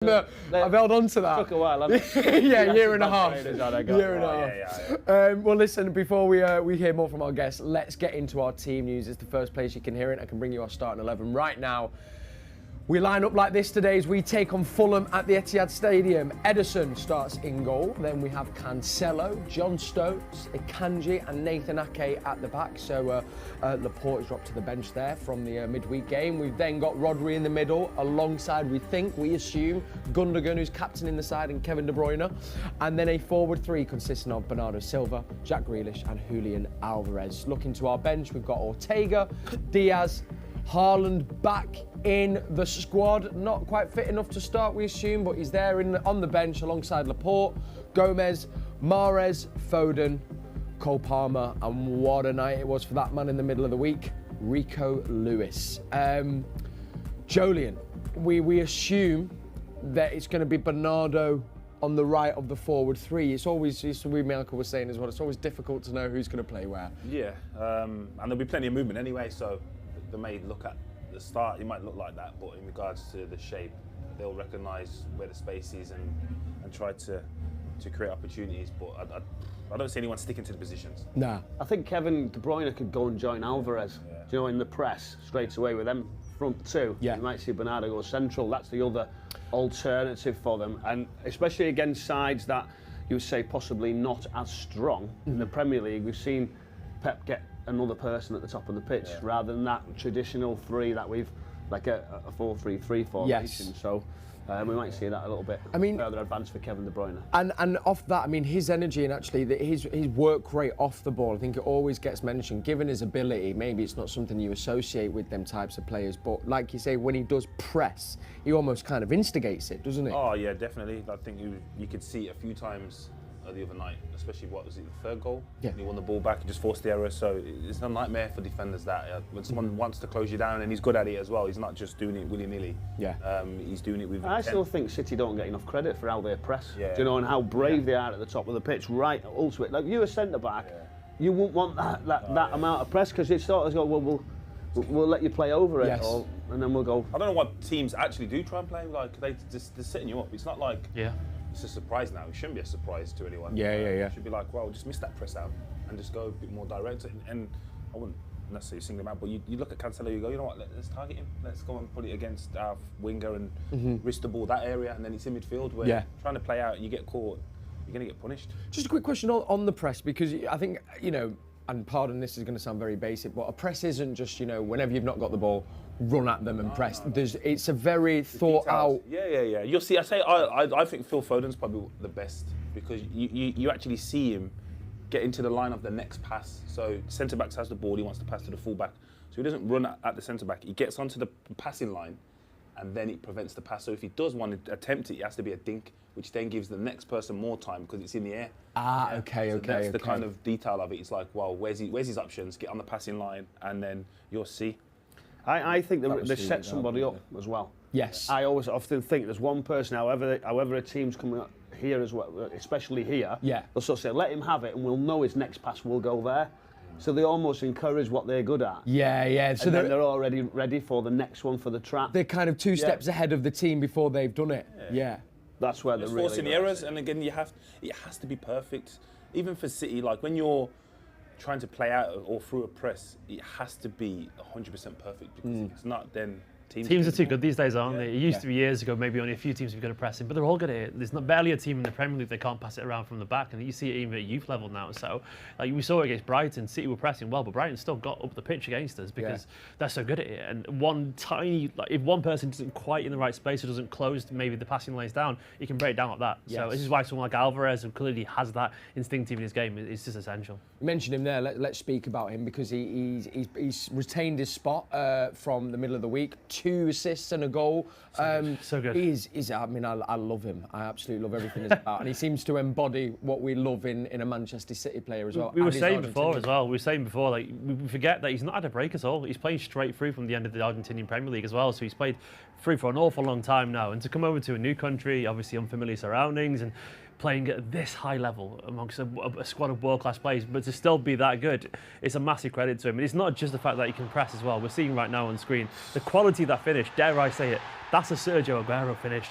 I've held on to that. Took a while, hasn't it? Yeah, year and a half. Yeah. Well, listen, before we hear more from our guests, let's get into our team news. It's the first place you can hear it. I can bring you our starting 11 right now. We line up like this today as we take on Fulham at the Etihad Stadium. Ederson starts in goal. Then we have Cancelo, John Stones, Akanji and Nathan Ake at the back. So Laporte is dropped to the bench there from the midweek game. We've then got Rodri in the middle alongside, we assume, Gundogan, who's captaining the side, and Kevin De Bruyne. And then a forward three consisting of Bernardo Silva, Jack Grealish and Julian Alvarez. Looking to our bench, we've got Ortega, Diaz, Haaland back in the squad. Not quite fit enough to start, we assume, but he's there on the bench alongside Laporte, Gomez, Mahrez, Foden, Cole Palmer, and what a night it was for that man in the middle of the week, Rico Lewis. Julian, we assume that it's going to be Bernardo on the right of the forward three. It's always, Michael was saying as well, it's always difficult to know who's going to play where. Yeah, and there'll be plenty of movement anyway, so they may look at the start, it might look like that, but in regards to the shape, they'll recognise where the space is and try to create opportunities. But I don't see anyone sticking to the positions. Nah. I think Kevin De Bruyne could go and join Alvarez, in the press straight away with them front two. Yeah. You might see Bernardo go central. That's the other alternative for them, and especially against sides that you would say possibly not as strong in the Premier League. We've seen Pep get another person at the top of the pitch rather than that traditional three that we've, like a 4-3-3 formation. Yes. So we might see that a little bit further advanced for Kevin De Bruyne. And off that, his energy and actually his work rate off the ball, I think it always gets mentioned. Given his ability, maybe it's not something you associate with them types of players, but like you say, when he does press, he almost kind of instigates it, doesn't he? Oh yeah, definitely. I think you could see it a few times the other night, especially what was it, the third goal? Yeah. He won the ball back, he just forced the error, so it's a nightmare for defenders that when someone wants to close you down, and he's good at it as well, he's not just doing it willy-nilly. Yeah. He's doing it with I still think City don't get enough credit for how they press, Yeah. and how brave they are at the top of the pitch, right ultimate. Like you a centre-back, you wouldn't want that amount of press, because it's sort of go, well, we'll let you play over it, and then we'll go. I don't know what teams actually do try and play, like they're setting you up. It's not like it's a surprise now. It shouldn't be a surprise to anyone. Yeah. It should be like, well, just miss that press out and just go a bit more direct. And I wouldn't necessarily single him out, but you look at Cancelo, you go, you know what, let's target him. Let's go and put it against our winger and risk the ball that area, and then it's in midfield where trying to play out and you get caught, you're going to get punished. Just a quick question on the press, because I think, and pardon, this is going to sound very basic, but a press isn't just, whenever you've not got the ball, run at them and press. No. It's a very thought out. Yeah. You'll see. I think Phil Foden's probably the best, because you actually see him get into the line of the next pass. So centre back has the ball, he wants to pass to the full back, so he doesn't run at the centre back. He gets onto the passing line, and then it prevents the pass. So if he does want to attempt it, it has to be a dink, which then gives the next person more time because it's in the air. Okay. That's the kind of detail of it. It's like, well, where's his options? Get on the passing line, and then you'll see. I think they set somebody up as well. Yes. I often think there's one person, however a team's coming up here as well, especially here, they'll sort of say, let him have it, and we'll know his next pass will go there. So they almost encourage what they're good at. Yeah. So they're already ready for the next one for the trap. They're kind of two steps ahead of the team before they've done it. Yeah. That's where they're really forcing errors, and again, it has to be perfect. Even for City, like when you're trying to play out or through a press, it has to be 100% perfect, because if it's not, then teams are too good these days, aren't they? It used to be years ago, maybe only a few teams would be good at pressing, but they're all good at it. There's not barely a team in the Premier League that can't pass it around from the back, and you see it even at youth level now. So, like we saw against Brighton, City were pressing well, but Brighton still got up the pitch against us because they're so good at it. And if one person isn't quite in the right space or doesn't close maybe the passing lanes down, you can break it down like that. Yes. So this is why someone like Alvarez, who clearly has that instinctive in his game, is just essential. You mentioned him there. Let's speak about him, because he's retained his spot from the middle of the week. 2 assists and a goal. So good. I love him. I absolutely love everything he's about, and he seems to embody what we love in a Manchester City player as well. We were saying before, like we forget that he's not had a break at all. He's playing straight through from the end of the Argentinian Premier League as well. So he's played through for an awful long time now, and to come over to a new country, obviously unfamiliar surroundings, and playing at this high level amongst a squad of world-class players, but to still be that good, it's a massive credit to him. And it's not just the fact that he can press as well. We're seeing right now on screen the quality of that finish, dare I say it, That's a Sergio Aguero finish.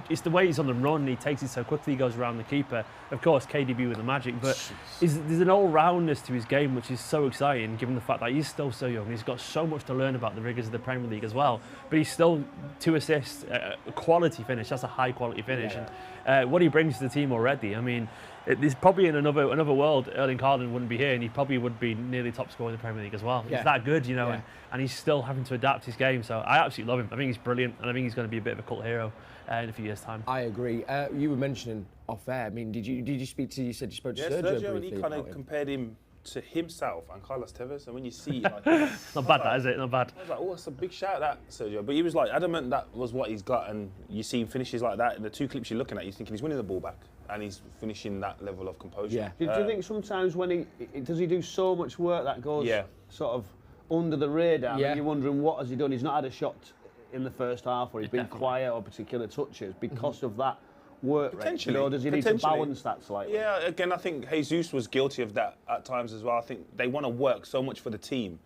It's the way he's on the run. He takes it so quickly. He goes around the keeper. Of course, KDB with the magic, but there's an all-roundness to his game which is so exciting, given the fact that he's still so young. He's got so much to learn about the rigours of the Premier League as well. But he's still 2 assists, a quality finish. That's a high-quality finish. Yeah. And what he brings to the team already. I mean, there's probably in another world, Erling Haaland wouldn't be here, and he probably would be nearly top scorer in the Premier League as well. Yeah. He's that good, you know, Yeah. and he's still having to adapt his game. So I absolutely love him. I think he's brilliant, and I think he's going to be a bit of a cult hero in a few years' time. I agree. You were mentioning off air. I mean, did you speak to? You said you spoke to Sergio Sergio, briefly and he kind about of him. compared him to himself and Carlos Tevez, and when you see, like, Not bad, that is it? Not bad. I was like, oh, it's a big shout, that Sergio. But he was like adamant that was what he's got, and you see him finishes like that. In the 2 clips you're looking at, you're thinking he's winning the ball back, and he's finishing that level of composure. Yeah. Do you think sometimes when does he do so much work that goes sort of under the radar, Yeah. and you're wondering what has he done? He's not had a shot in the first half, or he's been quiet or particular touches because of that work rate. Potentially. Or does he need to balance that slightly? Yeah, again, I think Jesus was guilty of that at times as well. I think they want to work so much for the team,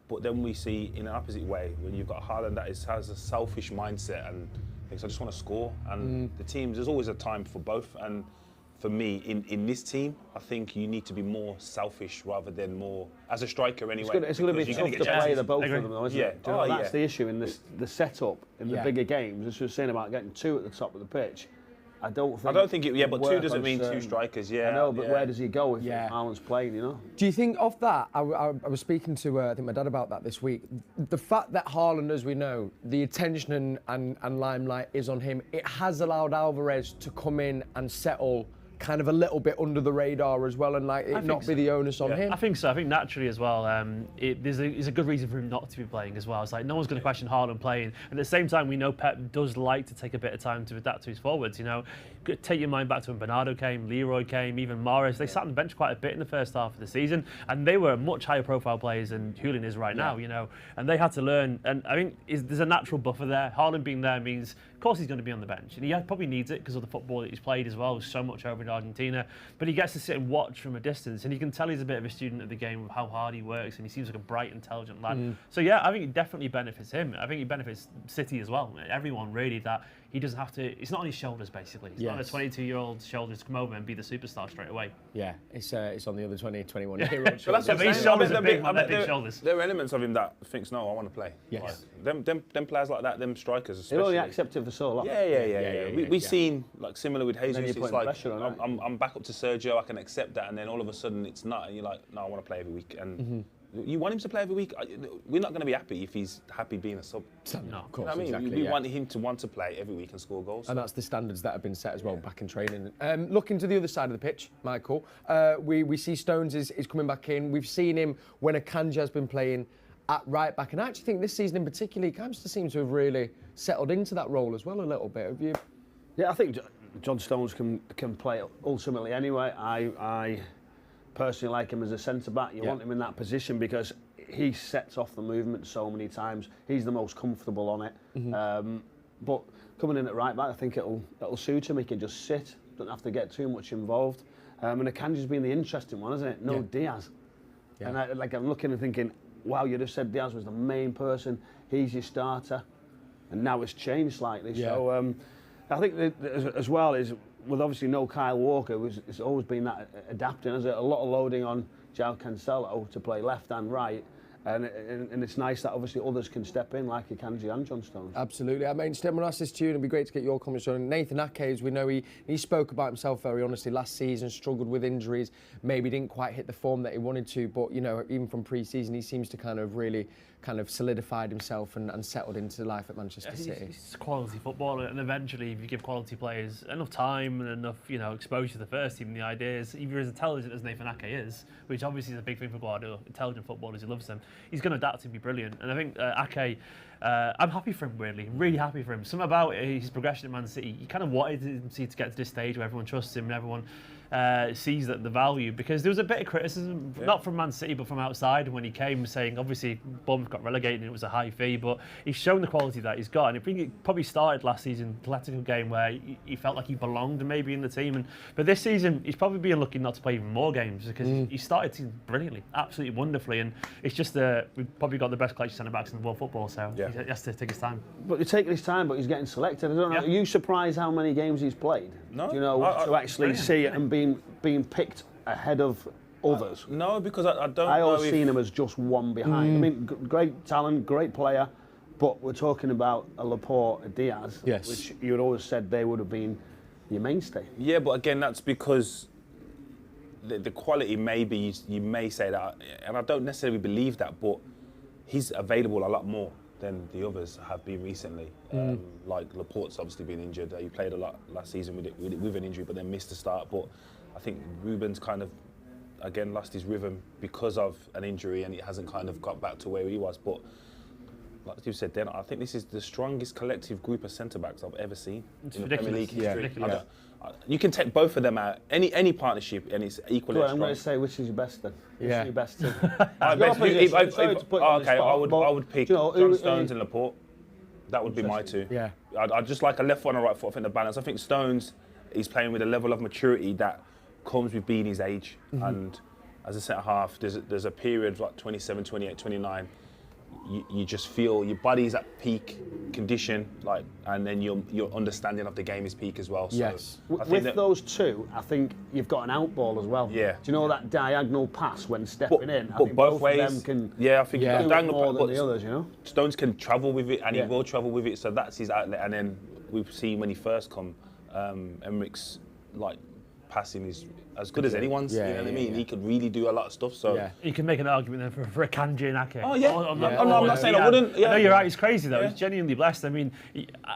but then we see in an opposite way when you've got Haaland that has a selfish mindset and thinks, I just want to score. And the teams, there's always a time for both. And for me, in this team, I think you need to be more selfish rather than more, as a striker anyway. It's going to be tough to play the both of them, though, isn't Yeah. it? Do you know, that's the issue in the setup in the Yeah. bigger games. As you were saying about getting 2 at the top of the pitch, I don't think it. But 2 doesn't mean 2 strikers. Yeah, I know, but yeah. where does he go if Yeah. Haaland's playing? You know. Do you think of that? I was speaking to I think my dad about that this week. The fact that Haaland, as we know, the attention and limelight is on him. It has allowed Alvarez to come in and settle kind of a little bit under the radar as well, and like it not be the onus on him. I think so. I think naturally as well. There's a good reason for him not to be playing as well. It's like no one's going to question Haaland playing. And at the same time, we know Pep does like to take a bit of time to adapt to his forwards. You know, take your mind back to when Bernardo came, Leroy came, even Mahrez. They sat on the bench quite a bit in the first half of the season, and they were much higher profile players than Julian is right now. You know, and they had to learn. And I think there's a natural buffer there. Haaland being there means, of course, he's going to be on the bench, and he probably needs it because of the football that he's played as well. There's so much over in Argentina, but he gets to sit and watch from a distance, and you can tell he's a bit of a student of the game, of how hard he works, and he seems like a bright, intelligent lad. So yeah, I think it definitely benefits him. I think it benefits City as well. Everyone really, that he doesn't have to. It's not on his shoulders basically. It's not on a 22-year-old's shoulders to come over and be the superstar straight away. Yeah, it's on the other 20, 21-year-old. But that's what I'm His saying. shoulders I are bet big, man. They're big shoulders. There are elements of him that thinks, no, I want to play. Yes. Like, them players like that, them strikers especially. They're only accepted for so long. Yeah. We've seen like similar with Jesus. you're It's putting like pressure on it. I'm back up to Sergio. I can accept that, and then all of a sudden it's not, and you're like, no, I want to play every week. And you want him to play every week. We're not going to be happy if he's happy being a sub. No, of course, I mean, exactly. we want him to want to play every week and score goals. And that's the standards that have been set as well back in training. Looking to the other side of the pitch, Michael, we see Stones is coming back in. We've seen him when Akanji has been playing at right back, and I actually think this season in particular, he kind of seems to have really settled into that role as well a little bit. Have you? Yeah, I think John Stones can play ultimately anyway. I personally like him as a centre-back. You want him in that position because he sets off the movement so many times. He's the most comfortable on it. But coming in at right-back, I think it'll suit him. He can just sit, doesn't have to get too much involved. And Akanji's been the interesting one, isn't it? No Diaz. Yeah. And I'm looking and thinking, wow, you just said Diaz was the main person. He's your starter. And now it's changed slightly. Yeah. So I think that as well is, with obviously no Kyle Walker, it's always been that adapting, isn't it? A lot of loading on João Cancelo to play left and right. And it's nice that obviously others can step in like Akanji and John Stones. Absolutely. I mean, Stephen, ask this to you, and it'd be great to get your comments on Nathan Ake. As we know, he spoke about himself very honestly last season, struggled with injuries, maybe didn't quite hit the form that he wanted to, but, you know, even from pre-season, he seems to kind of really solidified himself and settled into life at Manchester City. He's a quality footballer, and eventually, if you give quality players enough time and enough, exposure to the first team, the ideas, if you're as intelligent as Nathan Ake is, which obviously is a big thing for Guardiola, intelligent footballers, he loves them, he's going to adapt and be brilliant. And I think Ake, I'm happy for him, weirdly, really happy for him. Something about his progression at Man City, he kind of wanted him to get to this stage where everyone trusts him and everyone sees that the value, because there was a bit of criticism, not from Man City but from outside when he came, saying obviously Bournemouth got relegated and it was a high fee, but he's shown the quality that he's got, and I think it probably started last season, Atletico game, where he felt like he belonged maybe in the team, but this season he's probably been lucky not to play even more games because he started brilliantly, absolutely wonderfully, and it's just we've probably got the best collection centre backs in the world football, so He has to take his time. But he's taking his time, but he's getting selected. I don't know. Yeah. Are you surprised how many games he's played? No. Do you know, to actually see it and being picked ahead of others? No, because I don't I know always if... seen him as just one behind. I mean, great talent, great player, but we're talking about a Laporte, a Diaz, Yes. which you had always said they would have been your mainstay. Yeah, but again, that's because the quality, maybe you may say that, and I don't necessarily believe that, but he's available a lot more than the others have been recently. Like Laporte's obviously been injured. He played a lot last season with an injury, but then missed the start. But I think Ruben's kind of, again, lost his rhythm because of an injury, and it hasn't kind of got back to where he was. But like you said, then I think this is the strongest collective group of centre-backs I've ever seen in the Premier League history. Ridiculous. You can take both of them out, any partnership, and it's equally Well, as I'm strong. going to say which is your best then. Which Yeah. is your best team? Okay, I would pick you know, John Stones and Laporte. That would be my two. Yeah. I'd just like a left foot and a right foot. I think the balance. I think Stones, he's playing with a level of maturity that comes with being his age. And as a centre half, there's a period like 27, 28, 29. You just feel your body's at peak condition, like, and then your understanding of the game is peak as well. So Yes. I think With those two, I think you've got an out ball as well. Yeah. Do you know that diagonal pass when stepping in? I but think both ways, of them can yeah, I think do it diagonal more pass, than but the others, you know? Stones can travel with it, and Yeah. he will travel with it. So that's his outlet. And then we've seen when he first come, Emmeric's like passing is as good as anyone's. Yeah, you know what I yeah, mean? yeah. He could really do a lot of stuff. So. Yeah. You can make an argument then for a Kanji and Ake. Oh, yeah. On Yeah. Oh, no, I'm not saying I wouldn't. Yeah. No, you're right. He's crazy though. Yeah. He's genuinely blessed. I mean,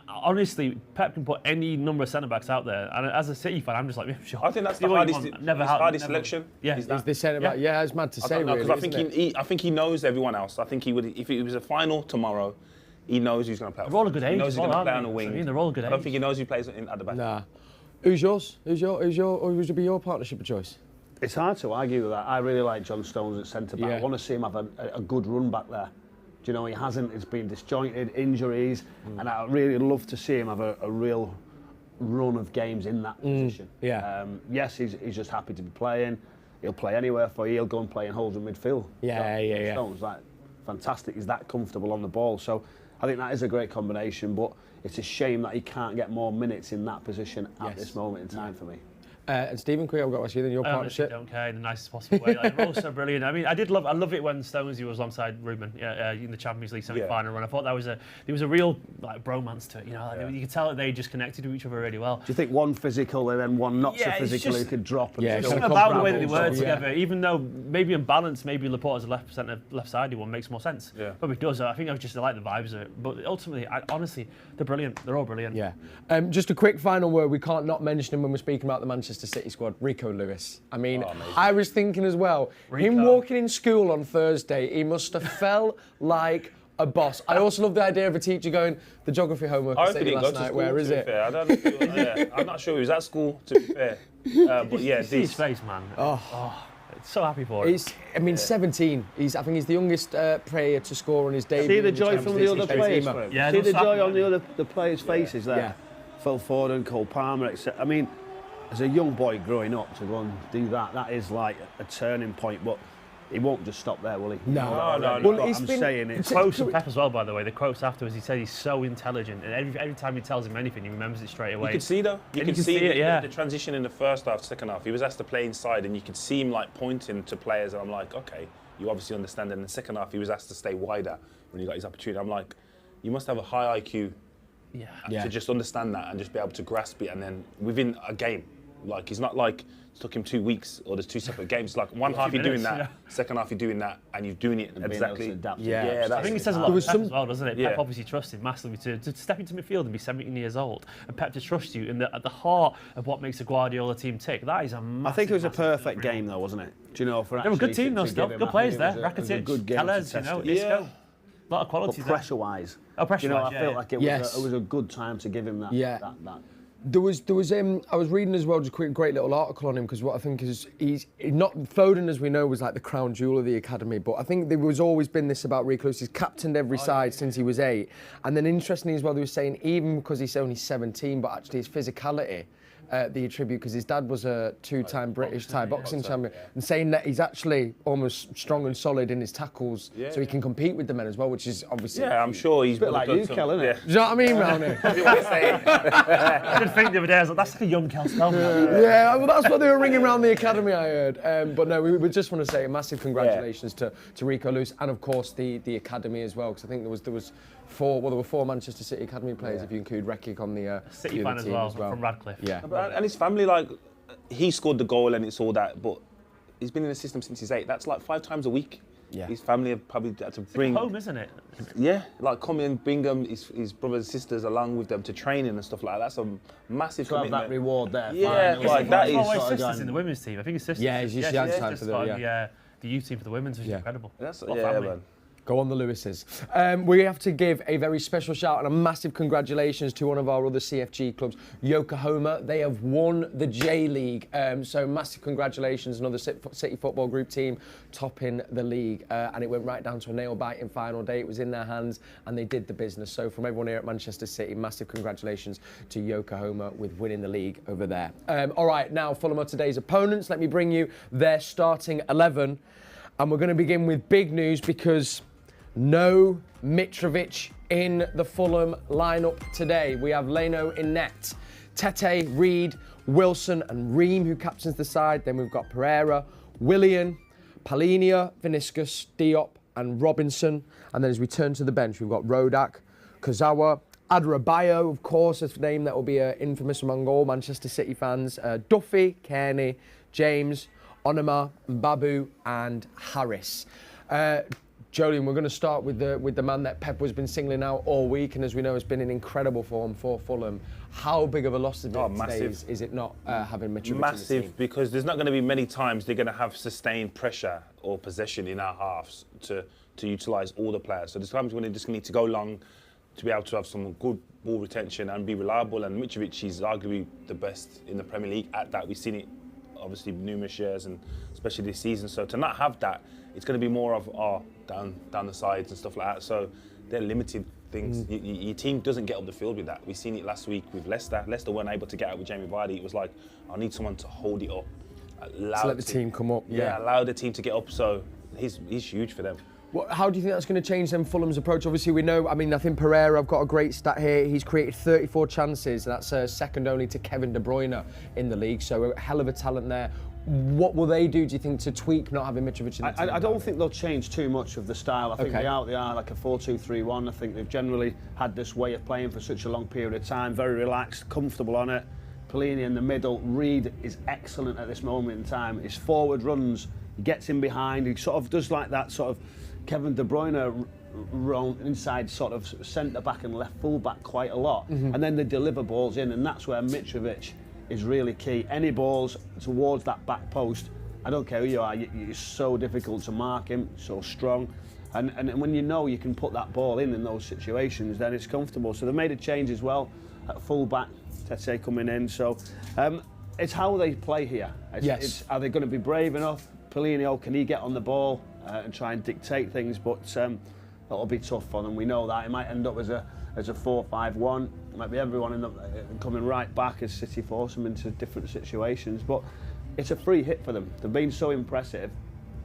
honestly, Pep can put any number of centre backs out there, and as a City fan, I'm just like, sure. I think that's the Do what you hardest, want. Never hardest selection. Yeah. is Is that. this centre back? Yeah, it's mad to say, really. Because I think isn't it? I think he knows everyone else. I think he would, if it was a final tomorrow, he knows who's going to play. They're all a good He age knows as who's well, going to play aren't on the they? wing. I mean, they're all good I don't age. think he knows who plays at the back. Nah. Who's yours? Or would be your partnership of choice? It's hard to argue with that. I really like John Stones at centre back. Yeah. I want to see him have a good run back there. Do you know, he hasn't. It's been disjointed, injuries, and I really love to see him have a real run of games in that position. Yeah. Yes, he's just happy to be playing. He'll play anywhere for you. He'll go and play and hold in midfield. Yeah. Stones, like, fantastic. He's that comfortable on the ball. So I think that is a great combination, but it's a shame that he can't get more minutes in that position at this moment in time for me. And Stephen, quick, I've got to ask you then, your I honestly partnership. don't care in the nicest possible way. Like, they're all so brilliant. I mean, I love it when Stonesy was alongside Ruben in the Champions League semi-final run. I thought there was a real like bromance to it. You know, like, you could tell that they just connected with each other really well. Do you think one physical and then one not so it's physical just- who could drop? And Yeah, still Something about the way that they unravel? work together, even though maybe in balance, maybe Laporte as a left-sided one makes more sense. Yeah. Probably does. I think I like the vibes of it. But ultimately, honestly, they're brilliant. They're all brilliant. Yeah. Just a quick final word. We can't not mention him when we're speaking about the Manchester City squad. Rico Lewis. I mean, I was thinking as well, him Rico. walking in school on Thursday, he must have felt like a boss. I also love the idea of a teacher going, the geography homework I I hope sent he you didn't go last to night, school, where to is be it? fair. I don't know, I'm not sure he was at school, to be fair. But yeah, See his this. face, man. So happy for him. I mean, 17. I think he's the youngest player to score on his debut. See the in joy Champions from League the other history. players. Benzema. For him. Yeah, See no the slap joy him, on the players' faces there. Yeah. Phil Foden, Cole Palmer, etc. I mean, as a young boy growing up to go and do that is like a turning point. But he won't just stop there, will he? No. No. Well, But he's I'm been saying it's Close to Pep as well, by the way. The quotes afterwards, he said he's so intelligent, and every time he tells him anything, he remembers it straight away. You could see though. You And could see it, yeah. the transition in the first half, second half. He was asked to play inside, and you could see him like pointing to players, and I'm like, okay, you obviously understand. And in the second half, he was asked to stay wider when he got his opportunity. I'm like, you must have a high IQ Yeah. to just understand that and just be able to grasp it, and then within a game, like he's not like it took him 2 weeks or there's two separate games. Like one half you're doing minutes, that, second half you're doing that, and you're doing it being able exactly. to adapt. Yeah. Yeah, I that's think it it. says a lot There of was Pep some- as well, doesn't it? Yeah. Pep obviously trusted massively to step into midfield and be 17 years old, and Pep to trust you at the heart of what makes a Guardiola team tick. That is a massive, I think it was a massive perfect delivery. game, though, wasn't it? Do you know, for They were a good actually team, though, to still. give him, Good I players think there. it was a Rakitic, good game to Tellez, test it. Isco. A lot of But qualities there. pressure-wise, Oh, you know, pressure-wise, I felt yeah. like it was, Yes. it was a good time to give him that. Yeah. that There was I was reading as well, just a quick, great little article on him, because what I think is he's not Foden, as we know, was like the crown jewel of the academy, but I think there was always been this about Rico Lewis. He's captained every side since he was 8, and then interestingly as well, they were saying even because he's only 17, but actually his physicality. The attribute, because his dad was a 2-time British Thai boxing champion, and saying that he's actually almost strong and solid in his tackles, so he can compete with the men as well, which is obviously. Yeah, I'm sure he's a bit like you, Kel, isn't it? Do you know what I mean, Rowney? I did think the other day, I was like, that's like a young Kel Spellman. Yeah, well, that's what they were ringing around the academy, I heard. But no, we just want to say a massive congratulations to Rico Lewis, and of course the academy as well, because I think there was 4 Manchester City academy players, if you include Rekik on the City fan as well, from Radcliffe. Yeah. And his family, like, he scored the goal and it's all that, but he's been in the system since he's 8. That's like 5 times a week. Yeah. His family have probably had to bring. Home, isn't it? Yeah, like come in, bring them, his brothers and sisters along with them to training and stuff like that. That's a massive To have commitment. that reward there. Yeah, finally. like that He's is. got his sisters in the women's team. I think his sisters. Yeah, he's usually had time for them, the youth team for the women's, which is incredible. That's What yeah, family. man. Go on the Lewises. We have to give a very special shout and a massive congratulations to one of our other CFG clubs, Yokohama. They have won the J League. So massive congratulations, another City Football Group team topping the league. And it went right down to a nail-biting final day. It was in their hands and they did the business. So from everyone here at Manchester City, massive congratulations to Yokohama with winning the league over there. All right, now Fulham are today's opponents. Let me bring you their starting 11. And we're going to begin with big news, because no Mitrovic in the Fulham lineup today. We have Leno in net, Tete, Reed, Wilson and Ream, who captains the side. Then we've got Pereira, Willian, Palhinha, Vinicius, Diop and Robinson. And then as we turn to the bench, we've got Rodak, Kozawa, Adrabayo, of course, a name that will be infamous among all Manchester City fans, Duffy, Kearney, James, Onoma, Mbabu and Harris. Julian, we're going to start with the man that Pep has been singling out all week, and as we know, has been in incredible form for Fulham. How big of a loss today is it not having Mitrovic in the team? Because there's not going to be many times they're going to have sustained pressure or possession in our halves to utilise all the players. So there's times when they just need to go long to be able to have some good ball retention and be reliable. And Mitrovic is arguably the best in the Premier League at that. We've seen it obviously numerous years, and especially this season. So to not have that, it's going to be more of down the sides and stuff like that. So they're limited things. Your team doesn't get up the field with that. We've seen it last week with Leicester. Leicester weren't able to get out with Jamie Vardy. It was like, I need someone to hold it up. To let the team come up. Yeah, allow the team to get up. So he's huge for them. How do you think that's going to change then Fulham's approach? Obviously, we know, I think Pereira, I've got a great stat here. He's created 34 chances. That's second only to Kevin De Bruyne in the league. So a hell of a talent there. What will they do you think, to tweak not having Mitrovic in the team? I don't think they'll change too much of the style. I think they are like a 4-2-3-1. I think they've generally had this way of playing for such a long period of time. Very relaxed, comfortable on it. Palhinha in the middle. Reed is excellent at this moment in time. His forward runs, he gets in behind. He sort of does like that sort of Kevin De Bruyne run inside sort of centre back and left full back quite a lot. And then they deliver balls in, and that's where Mitrovic is really key. Any balls towards that back post, I don't care who you are, it's so difficult to mark him, so strong. And when you know you can put that ball in those situations, then it's comfortable. So they made a change as well at full back, Tete coming in. So it's how they play here. Are they going to be brave enough? Palhinha, can he get on the ball and try and dictate things? But that'll be tough for them. We know that. It might end up as a 4-5-1. It might be everyone coming right back as City force them into different situations. But it's a free hit for them. They've been so impressive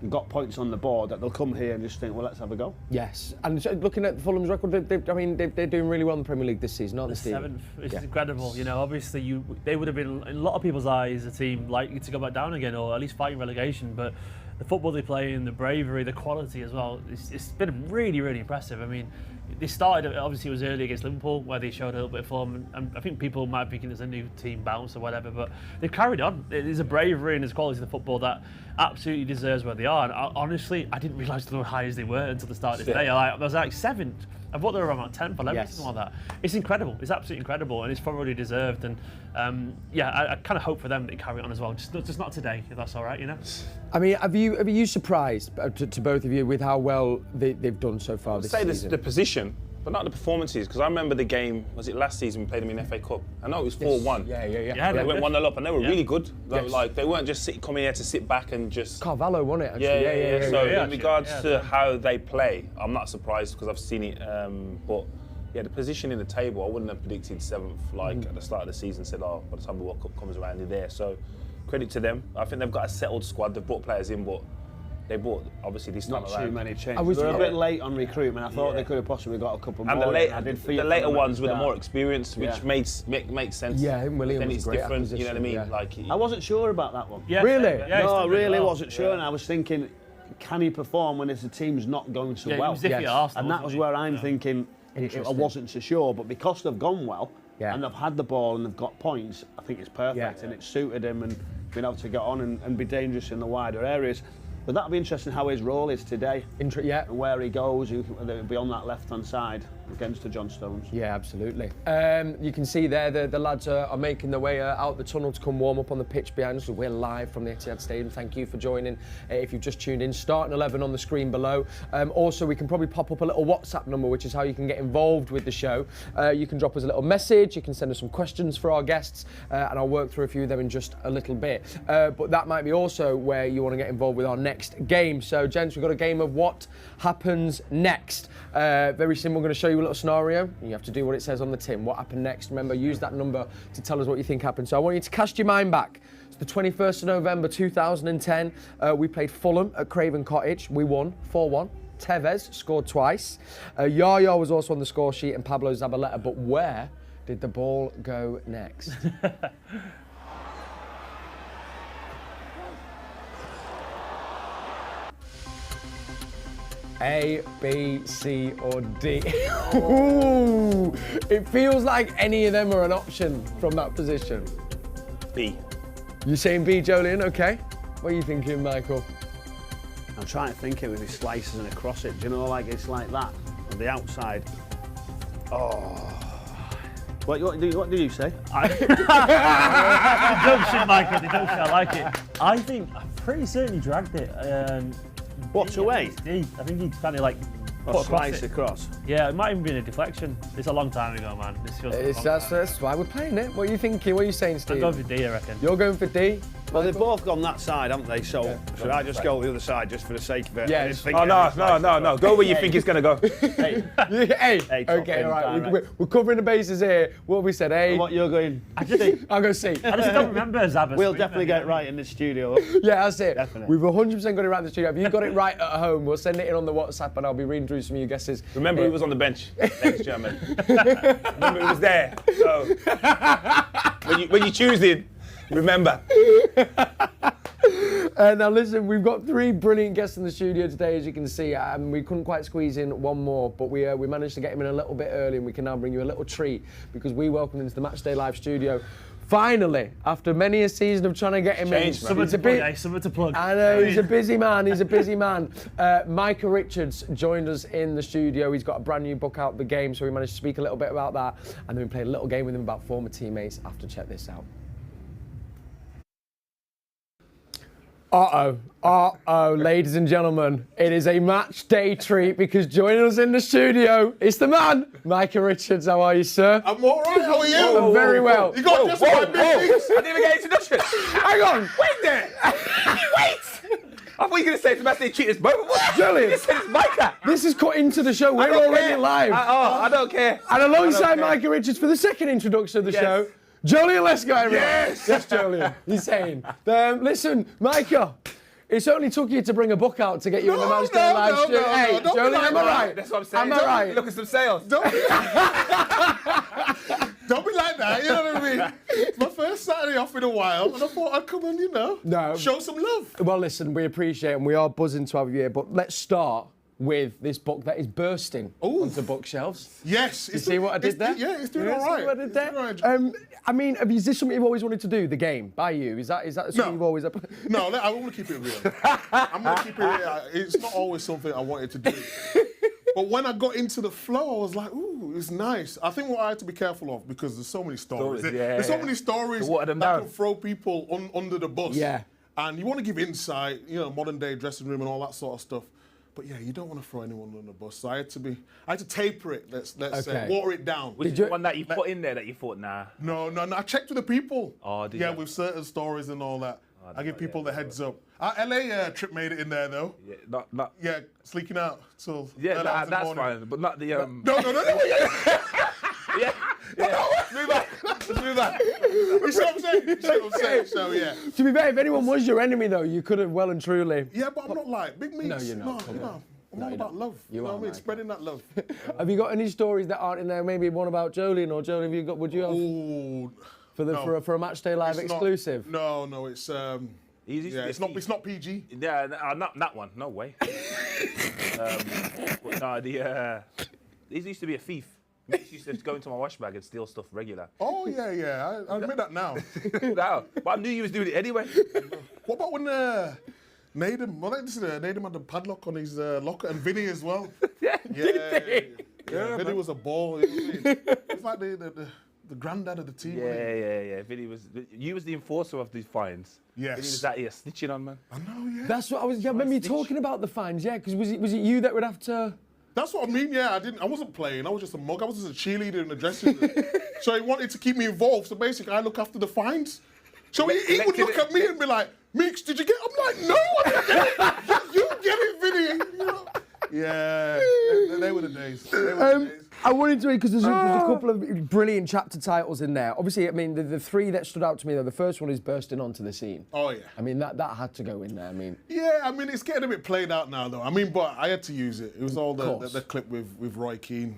and got points on the board that they'll come here and just think, well, let's have a go. Yes, and so looking at Fulham's record, they're doing really well in the Premier League this season, aren't they, Steve? 7th, it's incredible. You know, obviously they would have been, in a lot of people's eyes, a team likely to go back down again, or at least fighting relegation. But the football they play and the bravery, the quality as well, it's been really, really impressive. I mean, they started, obviously it was early against Liverpool where they showed a little bit of form, and I think people might be thinking there's a new team bounce or whatever, but they've carried on. There's a bravery and there's quality of the football that absolutely deserves where they are. And honestly, I didn't realise they were as high as they were until the start of this day. I was like 7th. I thought they were around 10th, 11th, something like that. It's incredible. It's absolutely incredible, and it's probably deserved. And I kind of hope for them that they carry on as well. Just not today, if that's all right, you know. I mean, have you surprised to both of you with how well they've done so far this season? The position, But not the performances, because I remember the game, was it last season we played them in FA Cup? I know it was 4-1. Yeah. They went 1-0 up and they were really good. Like, they weren't just coming here to sit back and just... Carvalho won it, actually. Yeah. So in regards yeah. to how they play, I'm not surprised because I've seen it. But yeah, the position in the table, I wouldn't have predicted 7th like at the start of the season, said, oh, by the time the World Cup comes around, they're there. So credit to them. I think they've got a settled squad. They've brought players in, but they brought, obviously, this time Not around. too many changes. They were a bit late on recruitment. I thought they could have possibly got a couple more. And the later ones were the more experienced, which makes sense. Yeah, William then was it's a great different, you know what I mean? acquisition, Like, I wasn't sure about that one. Yeah, Really? Yeah, No, I really wasn't sure, and I was thinking, can he perform when the team's not going so well? He was iffy at Arsenal, And that was where I'm thinking, I wasn't so sure, but because they've gone well, and they've had the ball and they've got points, I think it's perfect, and it suited him and being able to get on and be dangerous in the wider areas. But that'll be interesting how his role is today. And where he goes, whether it'll be on that left-hand side against the John Stones. Yeah, absolutely. You can see there the lads are making their way out the tunnel to come warm up on the pitch behind us. So we're live from the Etihad Stadium. Thank you for joining. If you've just tuned in, starting 11 on the screen below. Also, we can probably pop up a little WhatsApp number, which is how you can get involved with the show. You can drop us a little message. You can send us some questions for our guests, and I'll work through a few of them in just a little bit. But that might be also where you want to get involved with our next game. So, gents, we've got a game of what happens next. Very simple. I'm going to show you a little scenario. You have to do what it says on the tin. What happened next? Remember, use that number to tell us what you think happened. So I want you to cast your mind back. It's the 21st of November 2010. We played Fulham at Craven Cottage. We won 4-1. Tevez scored twice. Yaya was also on the score sheet and Pablo Zabaleta. But where did the ball go next? A, B, C, or D? Ooh, it feels like any of them are an option from that position. B. You're saying B, Julian? Okay. What are you thinking, Michael? I'm trying to think it with his slices and across it. Do you know, like it's like that on the outside. Oh. What do you say? Don't shit, Michael. Don't shit. I like it. I think I'm pretty certain he dragged it. What's away? I think he kind of like Or slice across. Yeah, it might even be a deflection. It's a long time ago, man. This feels like a long time. That's why we're playing it. What are you thinking? What are you saying, Steve? I'm going for D, I reckon. You're going for D? Well, they've both gone that side, haven't they? So should I just go the other side just for the sake of it? Yeah. Oh, no. Go where you think it's going to go. Hey. A. Okay, all right. We're covering the bases here. What have we said? A. What you're going? I'm going C. I just don't remember Zabas. We'll definitely get it right in the studio. Yeah, that's it. Definitely. We've 100% got it right in the studio. If you got it right at home, we'll send it in on the WhatsApp and I'll be reading through some of your guesses. Remember who was on the bench next German. Remember who was there. So when you choose it, remember. Now listen, we've got 3 brilliant guests in the studio today, as you can see. We couldn't quite squeeze in one more, but we managed to get him in a little bit early, and we can now bring you a little treat because we welcomed him into the Matchday Live studio. Finally, after many a season of trying to get him in. Something to plug. I know, he's a busy man, Micah Richards joined us in the studio. He's got a brand new book out, The Game, so we managed to speak a little bit about that. And then we played a little game with him about former teammates after. Check this out. Uh-oh, ladies and gentlemen, it is a match day treat because joining us in the studio, it's the man, Micah Richards. How are you, sir? I'm all right, how are you? I'm very well. You got just my big things. I didn't even get introduction. Hang on. Wait there. Wait. I thought you were going to say it's the best they treat this moment. What? Julian. You said it's Micah. This is cut into the show. We're already live. I don't care. And alongside Micah Richards for the second introduction of the show, Julian, let's go, everyone. Yes, Julian. He's saying. Listen, Micah, it's only took you to bring a book out to get you in the Matchday Live studio. Hey, Julian, am I right? That's what I'm saying. Am I right? Look at some sales. Don't be like that, you know what I mean? It's my first Saturday off in a while, and I thought I'd come and, show some love. Well, listen, we appreciate it, and we are buzzing to have you here, but let's start with this book that is bursting onto bookshelves. Yes. You see what I did there? Yeah, it's doing all right. See what I did there? I mean, is this something you've always wanted to do, the game, by you? Is that something you've always... No, I want to keep it real. I'm going to keep it... It's not always something I wanted to do. But when I got into the flow, I was like, ooh, it's nice. I think what I had to be careful of, because there's so many stories. There's so many stories that can throw people under the bus. Yeah. And you want to give insight, modern day dressing room and all that sort of stuff. But yeah, you don't want to throw anyone on the bus. So I had to taper it. Let's say, Okay. water it down. Which is the one that you put in there that you thought, nah. No. I checked with the people. Oh, did yeah, you? with certain stories and all that. I give people the yeah, heads up. Our LA trip made it in there though. Yeah, not. Yeah, sleeking out till Yeah, early hours in the that's morning. fine, but not the. No. Yeah. Let's move on. Let's move on. You see what I'm saying? You see what I'm saying? So yeah. To be fair, if anyone was your enemy, though, you could have well and truly. Yeah, but I'm not like big meats. No, you're not. No, Come on. I'm No, all you're about not. love. You You know are, what I mean? mate. Spreading that love. Have you got any stories that aren't in there? Maybe one about Julian or Julian. Have you got? Would you have Ooh. for a Matchday Live It's not- exclusive? No, it's Easy. yeah, it's not PG. Yeah, not that one. No way. But no, he used to be a thief. He used to go into my wash bag and steal stuff regular. Oh yeah. I admit that now. No, but I knew he was doing it anyway. What about when Nadim? Well, Nadim had the padlock on his locker and Vinny as well. Yeah. Yeah, Vinny was a ball. You know what I mean? It's like the granddad of the team. wasn't he? Yeah. Vinny was the enforcer of these fines. Yes. Vinny was that here snitching on, man. I know. Yeah. That's what I was. Yeah, remember you talking about the fines? Yeah, because was it you that would have to? That's what I mean. Yeah, I wasn't playing. I was just a mug. I was just a cheerleader in the dressing room. So he wanted to keep me involved. So basically, I look after the fines. So he would look at me and be like, "Mix, did you get?" I'm like, "No, I didn't get it. You get it, Vinny." You know? Yeah, they were the days. They were the days. I wanted to read because there's a couple of brilliant chapter titles in there. Obviously, I mean, the three that stood out to me, though, the first one is bursting onto the scene. Oh, yeah. I mean, that had to go in there. I mean, Yeah, I mean, it's getting a bit played out now, though. I mean, but I had to use it. It was all course. the clip with Roy Keane.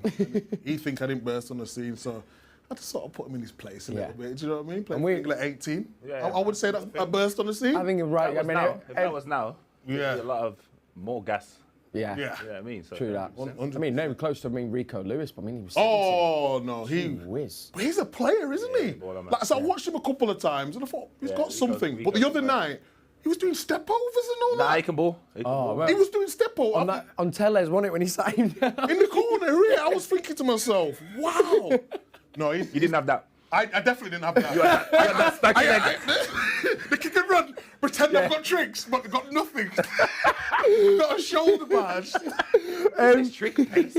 He think I didn't burst on the scene, so I had to sort of put him in his place a little bit. Do you know what I mean? Playing we- for England at 18. Yeah. I would say that's a burst on the scene. I think you're right. I mean, If that was now, Yeah. there'd be a lot of more gas. yeah, Yeah. You know what I mean? So true that. 100%. I mean, no, close to Rico Lewis, but I mean, he was. Oh, no, Gee whiz. But he's a player, isn't he? ball on, man. Like, so I watched him a couple of times and I thought, he's got Rico's- something. But the other night, he was doing step overs and all Nah, that. he can ball. He can ball. well, He was doing step overs. On Tellez, wasn't it, when he sat him down? In the corner, really. I was thinking to myself, wow. No, You didn't have that. I definitely didn't have that. You had that stuck in there. The kick and run, pretend I've got tricks, but got nothing. Got a shoulder badge. It's trick pace.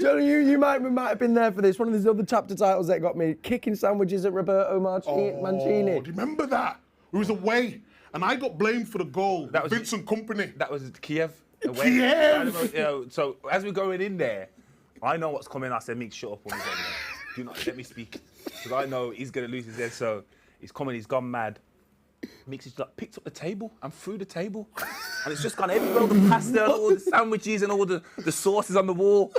Johnny, you might have been there for this. One of these other chapter titles that got me: kicking sandwiches at Roberto Mancini. Do you remember that? It was away, and I got blamed for the goal. That was- Vincent Kompany. That was Kiev. away. Kiev! You know, so as we're going in there, I know what's coming. I said, Meek, shut up when he's in there. Do not let me speak. Because I know he's going to lose his head. So he's coming, he's gone mad. Meeks has like picked up the table and threw the table. And it's just gone everywhere, all the pasta, all the sandwiches and all the sauces on the wall.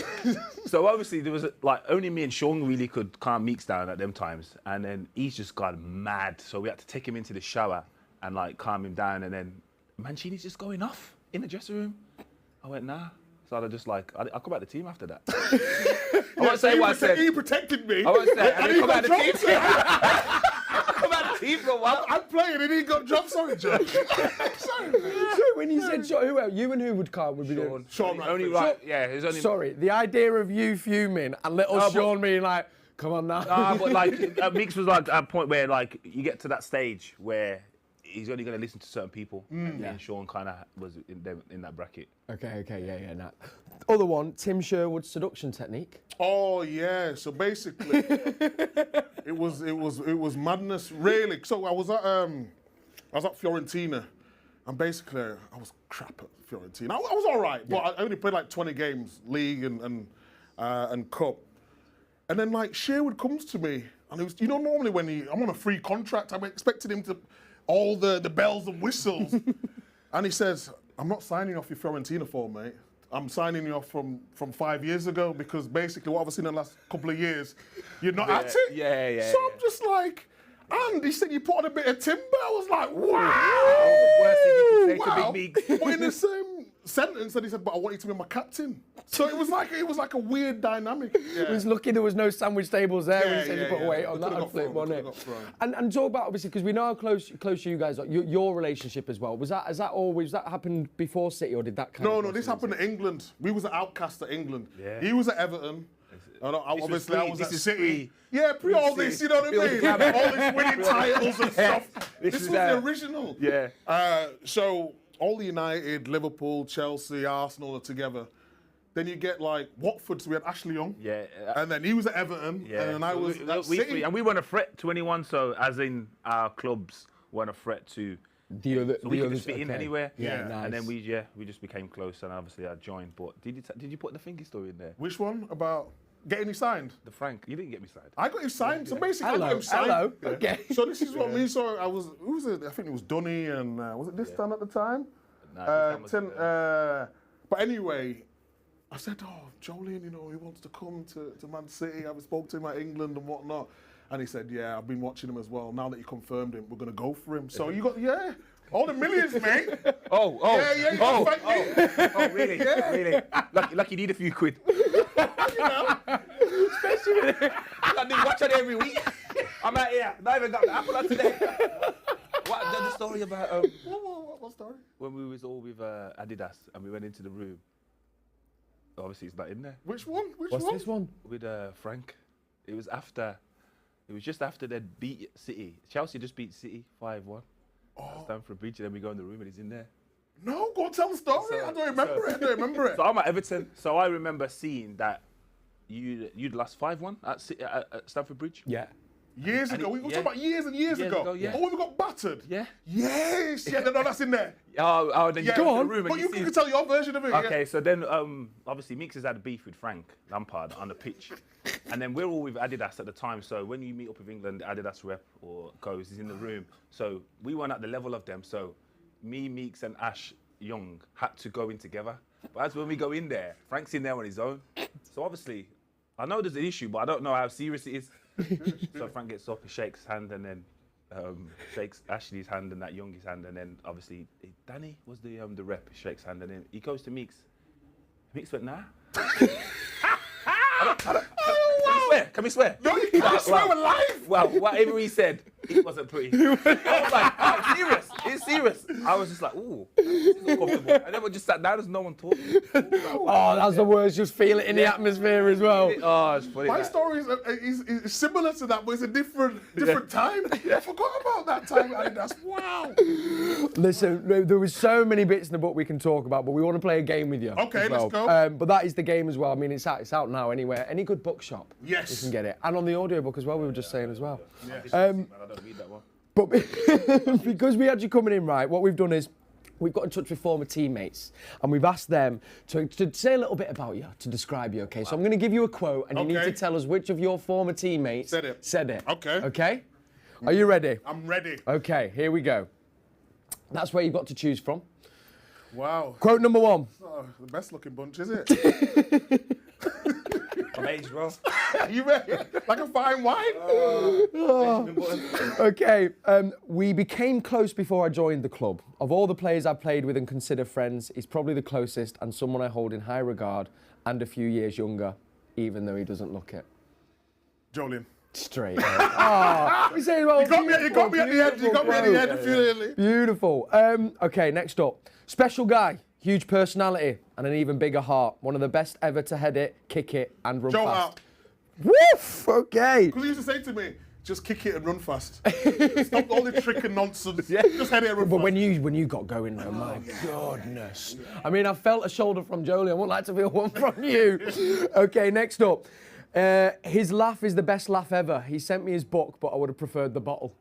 So obviously there was like only me and Sean really could calm Meeks down at them times. And then he's just gone mad. So we had to take him into the shower and like calm him down. And then Mancini's just going off in the dressing room. I went, nah. So I just like, I come out the team after that. I won't say what I said. He protected me. I won't say, I And didn't he come out got the team. dropped. Come out the team for a while. I'm playing and he got dropped. Sorry, John. Sorry, man. So when you said Sean, who else? You and who would Carl would be doing? Sean Only Radcliffe. right, yeah. It was only. Sorry, the idea of you fuming and little No, but- Sean being like, come on now. But like Meeks was like at a point where like you get to that stage where he's only going to listen to certain people. And me and Sean kind of was in that bracket. Okay, yeah, nah. Other one, Tim Sherwood's seduction technique. Oh yeah. So basically, it was madness. Really. So I was at Fiorentina, and basically I was crap at Fiorentina. I was all right, but I only played like 20 games, league and cup. And then like Sherwood comes to me, and it was, you know, normally when I'm on a free contract, I'm expecting him to all the bells and whistles, and he says, "I'm not signing off your Fiorentina form, mate. I'm signing you off from 5 years ago because basically what I've seen in the last couple of years, you're not at it." Yeah. So I'm just like, and he said you put on a bit of timber. I was like, wow. The worst thing you can say to Wow. Big Meeks. But in the same sentence, that he said, "But I want you to be my captain." So it was like a weird dynamic. He Yeah. was lucky there was no sandwich tables there when Yeah, he said yeah, you put yeah. weight They on could've that. got Flip, thrown, wasn't could've it? got thrown. And talk about, obviously, because we know how close you guys are. Your relationship as well. Was that happened before City, or did that kind of... No, this happened at England. We was at Outcast at England. Yeah. He was at Everton. And obviously, I was this at is City. pre- Yeah, pre all pre- this, you know what I Bill mean? Glamour. All this winning titles and stuff. This was is the original. Yeah. So all the United, Liverpool, Chelsea, Arsenal are together. Then you get like Watford, so we had Ashley Young. Yeah. And then he was at Everton. Yeah. And then I was at City. And we weren't a threat to anyone, so as in our clubs weren't a threat to. The other, So we the could others, just fit in okay. anywhere. Yeah, nice. And then we just became close, and obviously I joined. But did you put the thingy story in there? Which one? About getting you signed? The Frank, you didn't get me signed. I got him signed. So basically, I got Hello, him signed. hello. Okay. So this is what me. So I was. Who was it? I think it was Dunny and was it this time at the time? Nah, this time was, But anyway, I said, "Oh, Julian, he wants to come to Man City. I've spoke to him at England and whatnot." And he said, "Yeah, I've been watching him as well. Now that you confirmed him, we're gonna go for him." So you got all the millions, mate. Oh, really? Yeah. Really? Like you need a few quid. Especially I do watch it every week. I'm out here. Not even got the apple on today. What the story about what story? when we was all with Adidas and we went into the room? Obviously, it's not in there. Which one? What's this one? With Frank. It was just after they beat City. Chelsea just beat City 5-1. At Stamford Bridge, and then we go in the room and he's in there. No, go on, tell the story. I don't remember it. So I'm at Everton. So I remember seeing that you'd lost 5-1 at Stamford Bridge. Yeah. Years ago. We were talking about years and years ago. Yeah. Oh, when we got battered. Yeah. Yes. Yeah, no, that's in there. Oh, then you go on. in the room and But you see. can tell your version of it. Okay, so then obviously Meeks has had a beef with Frank Lampard on the pitch. And then we're all with Adidas at the time, so when you meet up with England, the Adidas rep or goes is in the room. So we weren't at the level of them, so me, Meeks and Ash Young had to go in together. But as when we go in there, Frank's in there on his own. So obviously, I know there's an issue, but I don't know how serious it is. So Frank gets up, he shakes his hand, and then shakes Ashley's hand and that Youngie's hand, and then obviously Danny was the rep. He shakes hand, and then he goes to Meeks. Meeks went, nah. Can we swear? No, you can't swear we're live. Well, whatever he said, it wasn't pretty. I was like, oh, serious? It's serious. I was just like, ooh, this is uncomfortable. And then we just sat down, there's no one talking. Oh, that's the worst. Just feel it in the atmosphere as well. Oh, it's funny. My story is similar to that, but it's a different time. I forgot about that time at Adidas. Wow. Listen, there was so many bits in the book we can talk about, but we want to play a game with you. Okay, as well. let's go. But that is the game as well. I mean, it's out now anywhere. Any good bookshop, Yes. you can get it. And on the audiobook as well, we were just saying as well. Yes. I don't read that one. But because we had you coming in, right, what we've done is we've got in touch with former teammates and we've asked them to say a little bit about you, to describe you, okay? So I'm going to give you a quote and you need to tell us which of your former teammates said it. Okay. Okay? Are you ready? I'm ready. Okay, here we go. That's where you've got to choose from. Wow. Quote number 1. Oh, the best looking bunch, is it? From age, bro. You ready? Like a fine wine? Okay, we became close before I joined the club. Of all the players I've played with and consider friends, he's probably the closest and someone I hold in high regard and a few years younger, even though he doesn't look it. Julian. Straight up. Oh, you say, well, You got me at the end. You got me at the end, definitely. Beautiful. Okay, next up. Special guy, huge personality, and an even bigger heart. One of the best ever to head it, kick it, and run Joe fast. out. Woof! Okay. Because he used to say to me, just kick it and run fast. Stop all the trick and nonsense. Just head it and run But fast. when you got going though, my goodness. I mean, I felt a shoulder from Jolie. I wouldn't like to feel one from you. Okay, next up. His laugh is the best laugh ever. He sent me his book, but I would have preferred the bottle.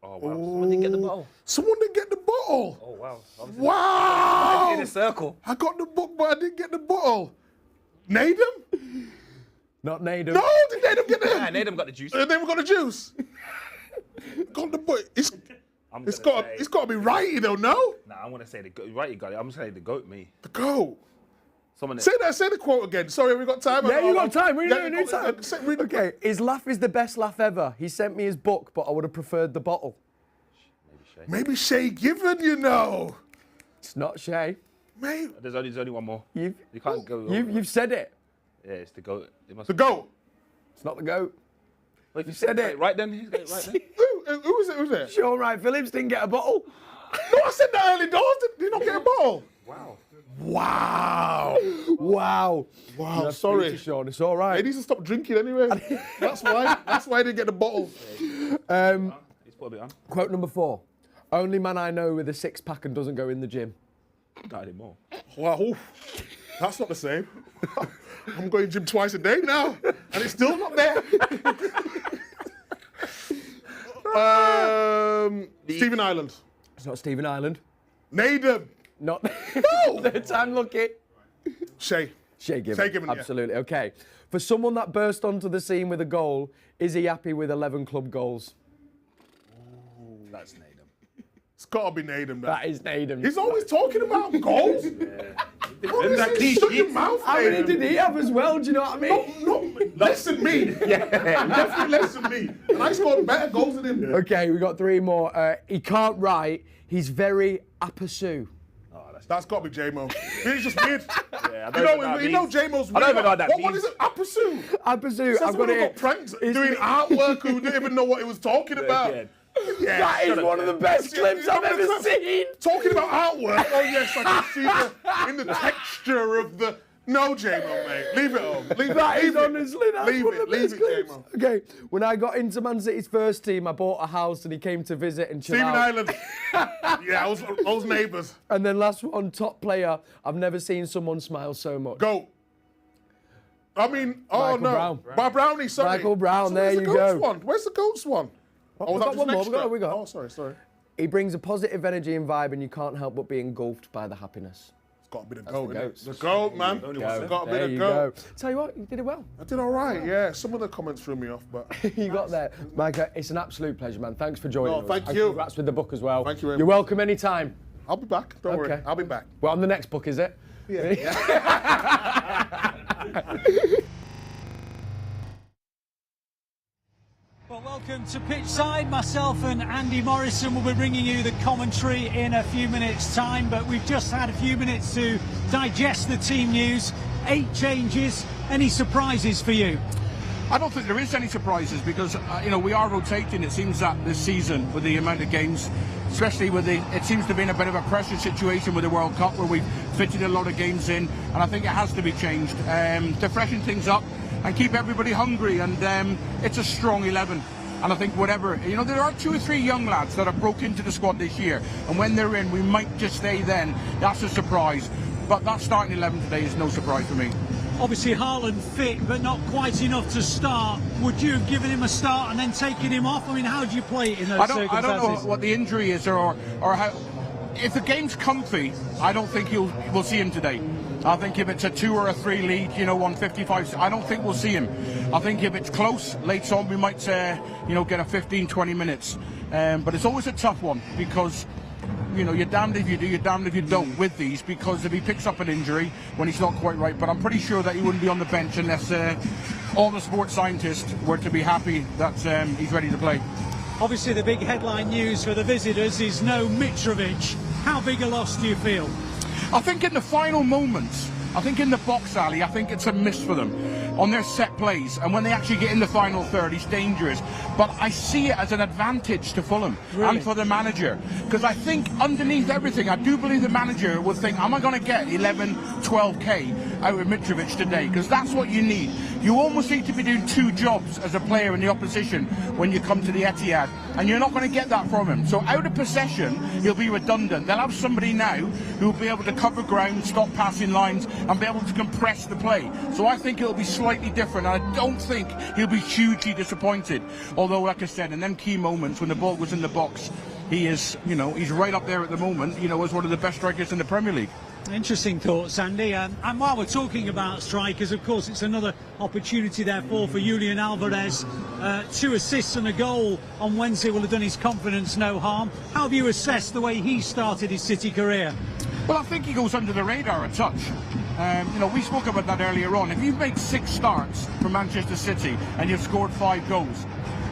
Oh, wow. Someone didn't get the bottle. Someone didn't get the bottle. Oh, wow. Obviously, Wow. in a circle. I got the book, but I didn't get the bottle. Nadem? Not Nadem. No, did Nadem get Yeah, it? Nadem got the juice. And then we got the juice. Got the book. It's got to be righty though, no? Nah, I'm gonna say the goat. Right, you got it. I'm gonna say the goat. Me. The goat. Someone. Say the quote again. Sorry, we got time. Yeah, you got time. We Yeah, need time. Read the Okay, his laugh is the best laugh ever. He sent me his book, but I would have preferred the bottle. Maybe Shay Given, you know. It's not Shay. Mate. There's only one more. You can't go. You've said it. Yeah, it's the goat. It must The goat. It's not the goat. Well, if you said it. Right then, he's got it right then. Who was it? Who was it? Sean Wright Phillips didn't get a bottle. No, I said that early doors. Did you not get a bottle? Wow. Wow. Wow. Wow, That's sorry. pretty, Sean. It's all right. He needs to stop drinking anyway. That's why. That's why he didn't get the bottle. He's put a bit on. Quote number 4. Only man I know with a six-pack and doesn't go in the gym. Not anymore. Wow, that's not the same. I'm going gym twice a day now, and it's still not there. Stephen Ireland. It's not Stephen Ireland. Naden. Not. No. Third time lucky. Shea. Shea Given. Shea Given, yeah. Absolutely. Okay. For someone that burst onto the scene with a goal, is he happy with 11 club goals? That's Naden. It's got to be Naden. That is Naden. He's always talking about goals. Honestly, shut your mouth, How many Naden. did he have as well? Do you know what I mean? No, less than me. Yeah. Definitely less than me. And I scored better goals than him. Okay, we got 3 more. He can't write. He's very apasu. That's got to be J-Mo. He's just weird. Yeah, I You know J-Mo's weird. I don't even know what that What means. is it? Apasu. Apasu. I've got Someone it. got pranked doing artwork who didn't even know what he was talking about. Again. Yeah, That is one of the best clips I've ever seen. Talking about artwork. Oh yes, I can see in the texture of the. No, J-Mo, mate. Leave it home. That is honestly, that's leave one it, of the best leave it, clips. J-Mo. Okay, when I got into Man City's first team, I bought a house and he came to visit and chill Stephen out. Ireland. Yeah, I was neighbours. And then last one, top player. I've never seen someone smile so much. Go. I mean, Michael no. Brown. Brownie, sorry. Michael Brown, So there where's you the goats go. One? Where's the goats one? We've was got that one just more. an We got. extra? Oh, sorry. He brings a positive energy and vibe, and you can't help but be engulfed by the happiness. It's got to be the goat, the innit? goats. The goat, man. Only It's one. got to be There the you goat. go. Tell you what, you did it well. I did all right, yeah. Some of the comments threw me off, but You got there. Micah, it's an absolute pleasure, man. Thanks for joining us. thank And you. Congrats with the book as well. Thank you very You're much. welcome anytime. I'll be back. Don't worry. I'll be back. Well, on the next book, is it? Yeah. Well, welcome to Pitchside. Myself and Andy Morrison will be bringing you the commentary in a few minutes' time, but we've just had a few minutes to digest the team news. 8 changes. Any surprises for you? I don't think there is any surprises because we are rotating. It seems that this season with the amount of games, especially with it seems to be in a bit of a pressure situation with the World Cup where we've fitted a lot of games in, and I think it has to be changed to freshen things up and keep everybody hungry. And it's a strong 11. And I think whatever, there are 2 or 3 young lads that have broke into the squad this year, and when they're in, we might just stay then. That's a surprise. But that starting 11 today is no surprise for me. Obviously, Haaland fit, but not quite enough to start. Would you have given him a start and then taken him off? I mean, how do you play it in those circumstances? I don't know what the injury is or how. If the game's comfy, I don't think we'll see him today. I think if it's a 2 or a 3 lead, 155, I don't think we'll see him. I think if it's close, later on, we might, get a 15, 20 minutes. But it's always a tough one because, you're damned if you do, you're damned if you don't with these, because if he picks up an injury when he's not quite right, but I'm pretty sure that he wouldn't be on the bench unless all the sports scientists were to be happy that he's ready to play. Obviously, the big headline news for the visitors is no Mitrovic. How big a loss do you feel? I think in the final moments, I think in the box alley, I think it's a miss for them on their set plays, and when they actually get in the final third, he's dangerous. But I see it as an advantage to Fulham and for the manager, because I think underneath everything, I do believe the manager will think, am I going to get 11, 12k out of Mitrovic today? Because that's what you need. You almost need to be doing 2 jobs as a player in the opposition when you come to the Etihad, and you're not going to get that from him. So out of possession, he'll be redundant. They'll have somebody now who will be able to cover ground, stop passing lines, and be able to compress the play. So I think it'll be slightly different, and I don't think he'll be hugely disappointed. Although, like I said, in them key moments when the ball was in the box, he is, he's right up there at the moment, as one of the best strikers in the Premier League. Interesting thoughts, Andy. And while we're talking about strikers, of course, it's another opportunity, therefore, for Julian Alvarez. 2 assists and a goal on Wednesday will have done his confidence no harm. How have you assessed the way he started his City career? Well, I think he goes under the radar a touch. We spoke about that earlier on. If you've made 6 starts for Manchester City and you've scored 5 goals,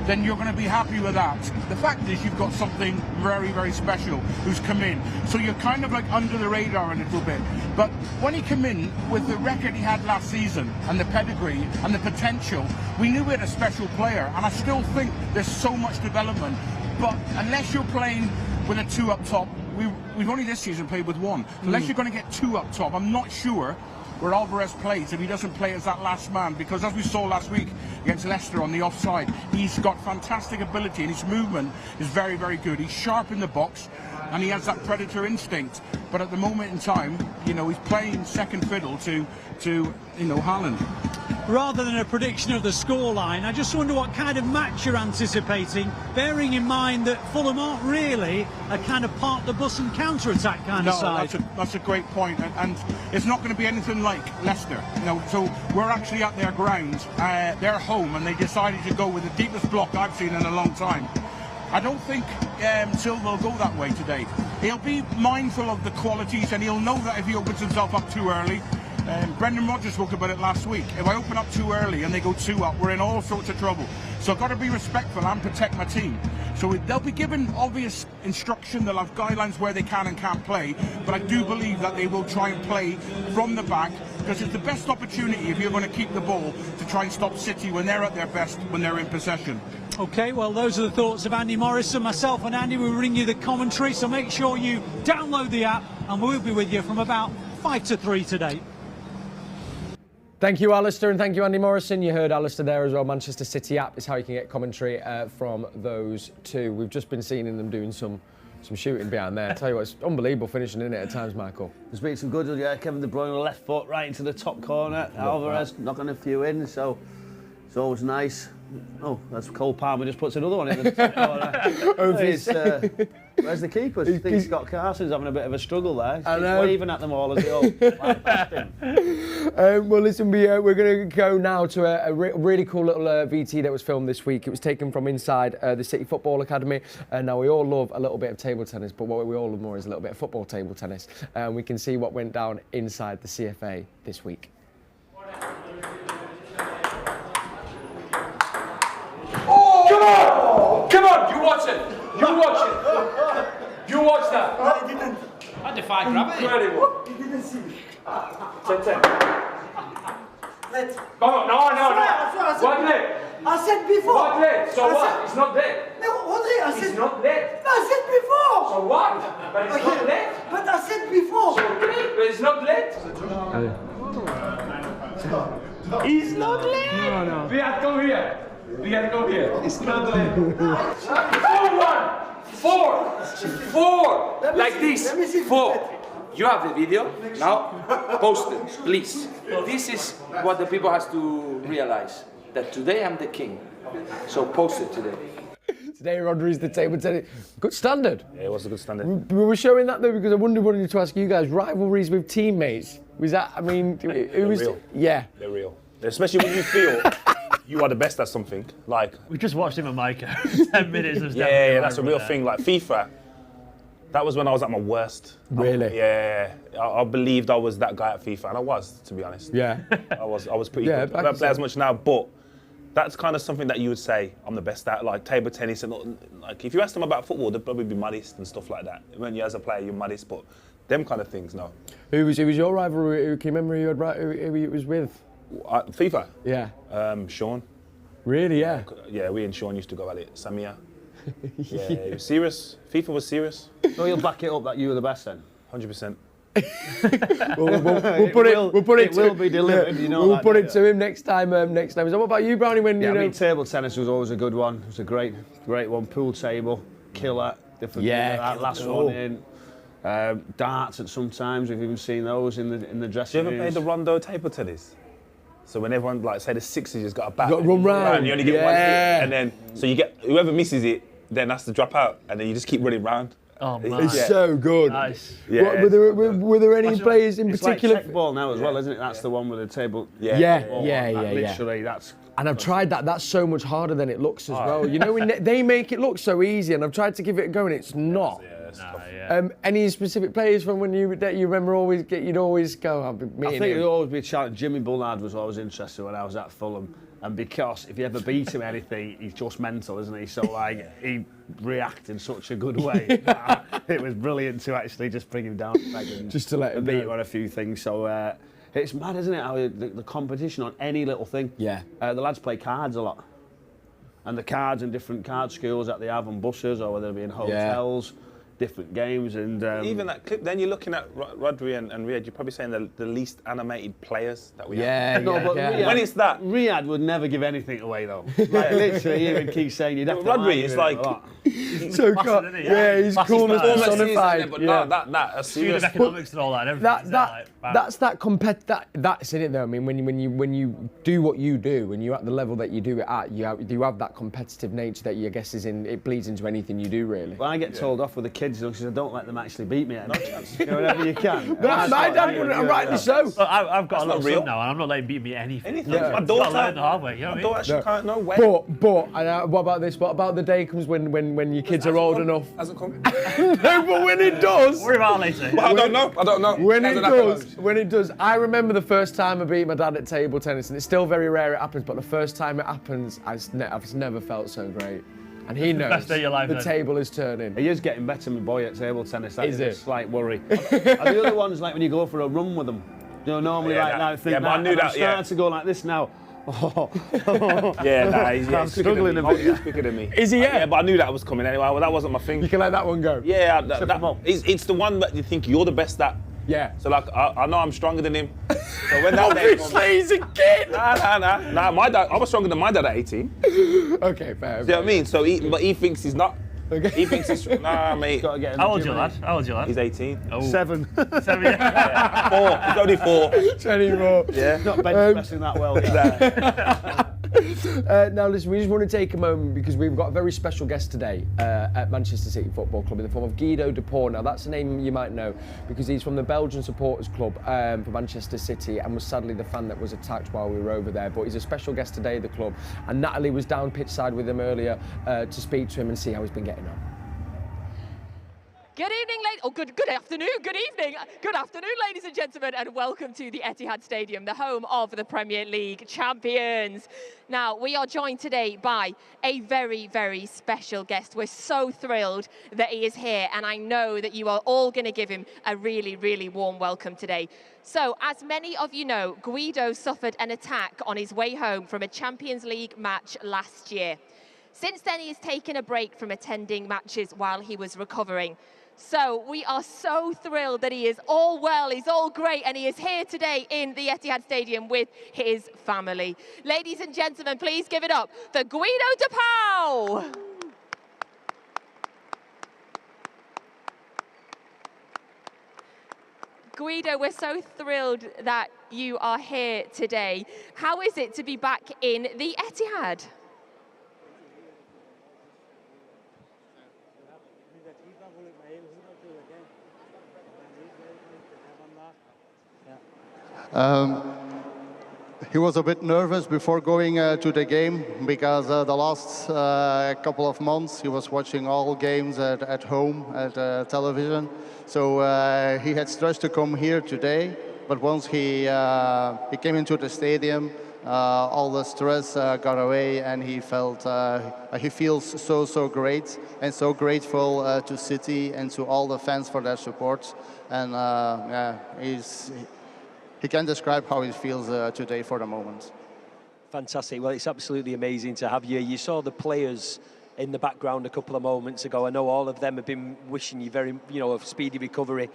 then you're going to be happy with that. The fact is you've got something very, very special who's come in. So you're kind of like under the radar a little bit. But when he came in with the record he had last season and the pedigree and the potential, we knew we had a special player. And I still think there's so much development. But unless you're playing with a 2 up top, we've only this season played with 1. Unless you're going to get 2 up top, I'm not sure where Alvarez plays, if he doesn't play as that last man, because as we saw last week against Leicester on the offside, he's got fantastic ability and his movement is very, very good. He's sharp in the box and he has that predator instinct. But at the moment in time, you know, he's playing second fiddle to you know, Haaland. Rather than a prediction of the scoreline, I just wonder what kind of match you're anticipating, bearing in mind that Fulham aren't really a kind of park the bus and counter-attack kind of side. That's a great point, and it's not going to be anything like Leicester. You know, so we're actually at their ground, their home, and they decided to go with the deepest block I've seen in a long time. I don't think Silva will go that way today. He'll be mindful of the qualities, and he'll know that if he opens himself up too early. Brendan Rodgers spoke about it last week. If I open up too early and they go 2 up, we're in all sorts of trouble. So I've got to be respectful and protect my team. So they'll be given obvious instruction. They'll have guidelines where they can and can't play. But I do believe that they will try and play from the back, because it's the best opportunity if you're going to keep the ball to try and stop City when they're at their best, when they're in possession. OK, well, those are the thoughts of Andy Morrison. Myself and Andy will bring you the commentary, so make sure you download the app and we'll be with you from about 5 to 3 today. Thank you, Alistair, and thank you, Andy Morrison. You heard Alistair there as well. Manchester City app is how you can get commentary from those two. We've just been seeing them doing some shooting behind there. I tell you what, it's unbelievable finishing in it at times, Michael. There's been some good, Kevin De Bruyne on left foot, right into the top corner. Alvarez knocking a few in, so it's always nice. Oh, that's Cole Palmer just puts another one in the top corner. Where's the keeper? I think Scott Carson's having a bit of a struggle there. He's waving at them all as they all past him. Well, listen, we're going to go now to a really cool little VT that was filmed this week. It was taken from inside the City Football Academy. Now, we all love a little bit of table tennis, but what we all love more is a little bit of football table tennis. And we can see what went down inside the CFA this week. Come on, you watch it. You watch it. You watch that. No, I didn't. I defy gravity. Incredible. You didn't see me. 10-10. Let. No. What leg? I said before. What leg? So what? It's not dead. No, what leg? I said. It's not dead. No, I said before. So what? But it's not dead. But I said before. So okay, but it's not dead. It's not dead. No. We have to go here. We gotta go here. It's not dead. 4-1. 4. Like this. 4. You have the video. Now, post it, please. This is what the people has to realize. That today I'm the king. So post it today. Today, Rodri's the table tennis. Good standard. Yeah, it was a good standard. We were showing that though because I wanted to ask you guys, rivalries with teammates. Was that, I mean, it was... Real. Yeah. They're real. Especially when you feel you are the best at something. Like We just watched him and Micah. 10 minutes was yeah, that's a real thing. Like FIFA, that was when I was at my worst. Really? Yeah. I believed I was that guy at FIFA, and I was, to be honest. Yeah. I was pretty good. I don't play as much now, but that's kind of something that you would say I'm the best at, like table tennis. And like, if you ask them about football, they'd probably be modest and stuff like that. When you as a player, you're modest, but them kind of things, no. Who was your rival? Can you remember who he was with? FIFA? Yeah. Sean. Really, yeah? Yeah, we and Sean used to go at it. Samia. Yeah, it was serious. FIFA was serious. So you'll back it up that you were the best then? 100%. We'll put it. It will be delivered. You know. We'll put it to him next time. So what about you, Brownie? When I mean, table tennis was always a good one. It was a great one. Pool table, killer, different. Yeah, that last one in. Darts at sometimes. We've even seen those in the dressing rooms. Do you ever play the rondo table tennis? So when everyone, like, say the Sixers just got a bat, you got to run round. You only get one hit, and then so you get whoever misses it, then that's the drop out, and then you just keep running round. Oh man, it's so good. Nice. Yeah. Were there any players in particular? It's like ball now as well, isn't it? That's the one with the table. Yeah. Literally, that's. And I've tried that. That's so much harder than it looks as well. You know, they make it look so easy, and I've tried to give it a go, and it's not. Any specific players from when that you remember you'd always go? I think it'd always be a challenge. Jimmy Bullard was always interested when I was at Fulham, and because if you ever beat him anything, he's just mental, isn't he? So like he react in such a good way. It was brilliant to actually just bring him down and just to let him beat him on a few things. So it's mad, isn't it? How the competition on any little thing. Yeah. The lads play cards a lot, and the cards in different card schools that they have on buses or whether they be in hotels. different games. And even that clip, then you're looking at Rodri and Riyad, you're probably saying the least animated players that we have. No, but Riyad, when it's that, Riyad would never give anything away though. Like, literally, he even keeps saying you'd have to. Rodri is like, so cool. Yeah, he's cool and personified. But no, that Student economics and all that. And that's that's in it though. I mean, when you do what you do, when you're at the level that you do it at, you have that competitive nature that I guess it bleeds into anything you do really. Well, I get told off with the kids because I don't let them actually beat me. No chance. Whatever you can. My dad wouldn't, and rightly so. Well, I've got a little son now, and I'm not letting him beat me anything. Yeah. My daughter learned the hard way. You know what I mean? Can't know when. But what about this? What about the day comes when your kids are old enough? Hasn't come. No, but when it does. Worry about it later. I don't know. When it does, I remember the first time I beat my dad at table tennis, and it's still very rare it happens. But the first time it happens, I've never felt so great. And he knows best day of your life, the table is turning. He is getting better, my boy, at table tennis. That is a it? slight worry. And the other one's like when you go for a run with them. You know, normally like that. But I knew that. I'm starting to go like this now. I'm struggling a bit. He's quicker than me. Is he? Yeah, but I knew that was coming anyway. Well, that wasn't my thing. You can let that one go. Yeah, it's the one that you think you're the best at. Yeah. So like, I know I'm stronger than him. So when that day comes, Obviously, he's a kid. Nah. My dad, I was stronger than my dad at 18. Okay, fair. See what I mean? So he thinks he's not. Okay. He thinks he's nah, mate. How old's your lad? He's 18. Oh. 7. 7, yeah. 4. He's only 4. 24. Yeah. Not bench pressing that well. Now listen, we just want to take a moment because we've got a very special guest today at Manchester City Football Club in the form of Guido de Bruyne. Now that's a name you might know because he's from the Belgian Supporters Club for Manchester City and was sadly the fan that was attacked while we were over there. But he's a special guest today at the club, and Natalie was down pitch side with him earlier to speak to him and see how he's been getting on. Good evening, good afternoon, good afternoon, ladies and gentlemen, and welcome to the Etihad Stadium, the home of the Premier League champions. Now, we are joined today by a very, very special guest. We're so thrilled that he is here, and I know that you are all going to give him a really, really warm welcome today. So, as many of you know, Guido suffered an attack on his way home from a Champions League match last year. Since then, he has taken a break from attending matches while he was recovering. So we are so thrilled that he is all well, he's all great, and he is here today in the Etihad Stadium with his family. Ladies and gentlemen, please give it up for Guido de Bruyne. Guido, we're so thrilled that you are here today. How is it to be back in the Etihad? He was a bit nervous before going to the game because the last couple of months he was watching all games at home at television. So he had stress to come here today, but once he came into the stadium, all the stress got away, and he feels so great and so grateful to City and to all the fans for their support. And he can describe how he feels today for the moment. Fantastic. Well, it's absolutely amazing to have you. You saw the players in the background a couple of moments ago. I know all of them have been wishing you a speedy recovery.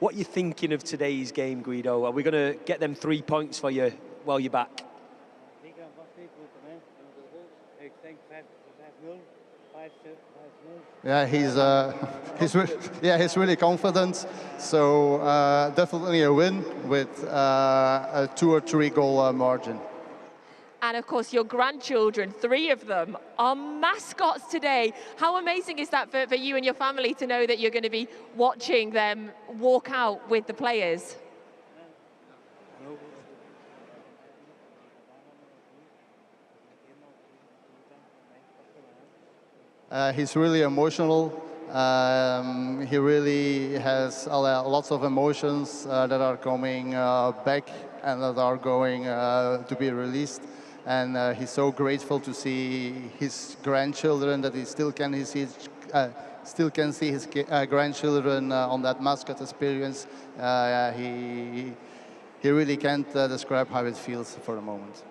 What are you thinking of today's game, Guido? Are we going to get them 3 points for you while you're back? Yeah, he's really confident. So definitely a win with a 2 or 3 goal margin. And of course, your grandchildren, 3 of them, are mascots today. How amazing is that for you and your family to know that you're going to be watching them walk out with the players? He's really emotional. He really has lots of emotions that are coming back and that are going to be released. And he's so grateful to see his grandchildren, that he still can see his grandchildren on that mascot experience. He really can't describe how it feels for the moment.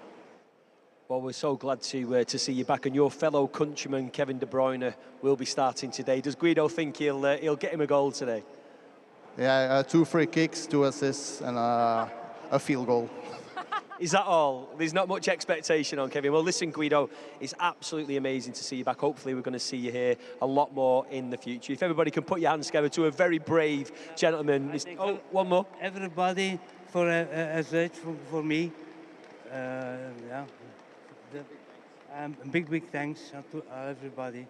Well, we're so glad to see you back, and your fellow countryman Kevin De Bruyne will be starting today. Does Guido think he'll get him a goal today? Yeah, 2 free kicks, 2 assists, and a field goal. Is that all? There's not much expectation on Kevin. Well, listen, Guido, it's absolutely amazing to see you back. Hopefully, we're going to see you here a lot more in the future. If everybody can put your hands together to a very brave gentleman. Oh, one more. Everybody for a search for me. Yeah. Big thanks to everybody.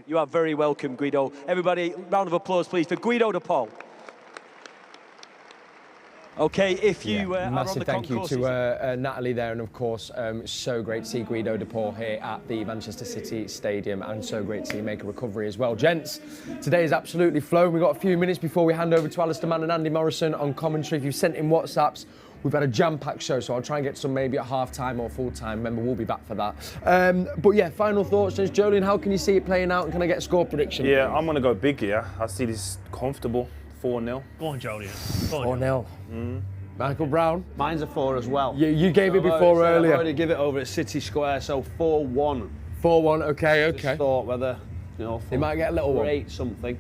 You are very welcome, Guido. Everybody, round of applause, please, for Guido De Paul. Okay, if you are on the massive thank you concourses. to Natalie there, and of course, so great to see Guido De Paul here at the Manchester City Stadium, and so great to see him make a recovery as well. Gents, today is absolutely flown. We've got a few minutes before we hand over to Alistair Mann and Andy Morrison on commentary. If you've sent in WhatsApps, we've had a jam-packed show, so I'll try and get some maybe at half-time or full-time. Remember, we'll be back for that. But yeah, final thoughts. Julian, how can you see it playing out, and can I get a score prediction? Yeah, I'm going to go big here. I see this comfortable 4-0. Go on, Julian. 4-0. Michael Brown? Mine's a 4 as well. You gave it before earlier. I've already give it over at City Square, so 4-1. 4-1, okay. Just thought whether, they might get a little one. 8 something.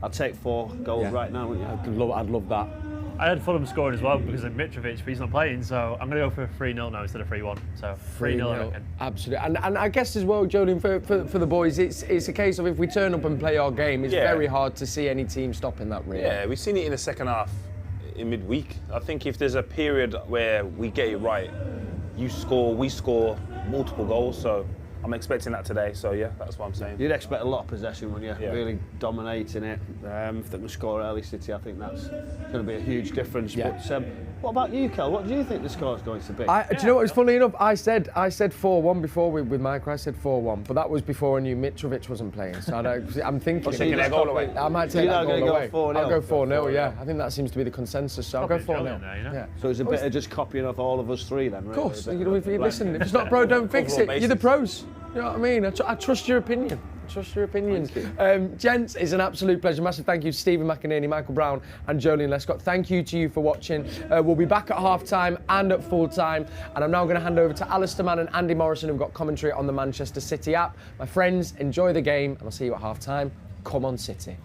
I'd take 4 goals right now, wouldn't you? I'd love that. I had Fulham scoring as well because of Mitrovic, but he's not playing, so I'm going to go for 3-0 now instead of 3-1. So 3-0, I reckon. Absolutely. And I guess as well, Julian, for the boys, it's a case of if we turn up and play our game, it's very hard to see any team stopping that, really. Yeah, we've seen it in the second half, in midweek. I think if there's a period where we get it right, we score multiple goals, so I'm expecting that today, so yeah, that's what I'm saying. You'd expect a lot of possession when you're Yeah. really dominating it. If they can score early, City, I think that's going to be a huge difference. Yeah. But what about you, Kel? What do you think the score is going to be? Do you know what? It's funny enough. I said 4-1 before with Micah. I said 4-1, but that was before I knew Mitrovic wasn't playing. So I'm thinking. Taking that goal away. I might take that goal away. 4-0. I'll go 4-0. Yeah, I think that seems to be the consensus. So I'll go 4-0. Yeah. So it's a bit of just copying off all of us three then, Of really. course. Listen, if it's not pro, don't fix it. You're the pros. You know what I mean? I trust your opinion. Trust your opinions. Gents, it's an absolute pleasure. Massive thank you to Stephen McInerney, Michael Brown and Julian Lescott. Thank you to you for watching. We'll be back at half-time and at full-time. And I'm now going to hand over to Alistair Mann and Andy Morrison, who've got commentary on the Manchester City app. My friends, enjoy the game, and I'll see you at half-time. Come on, City.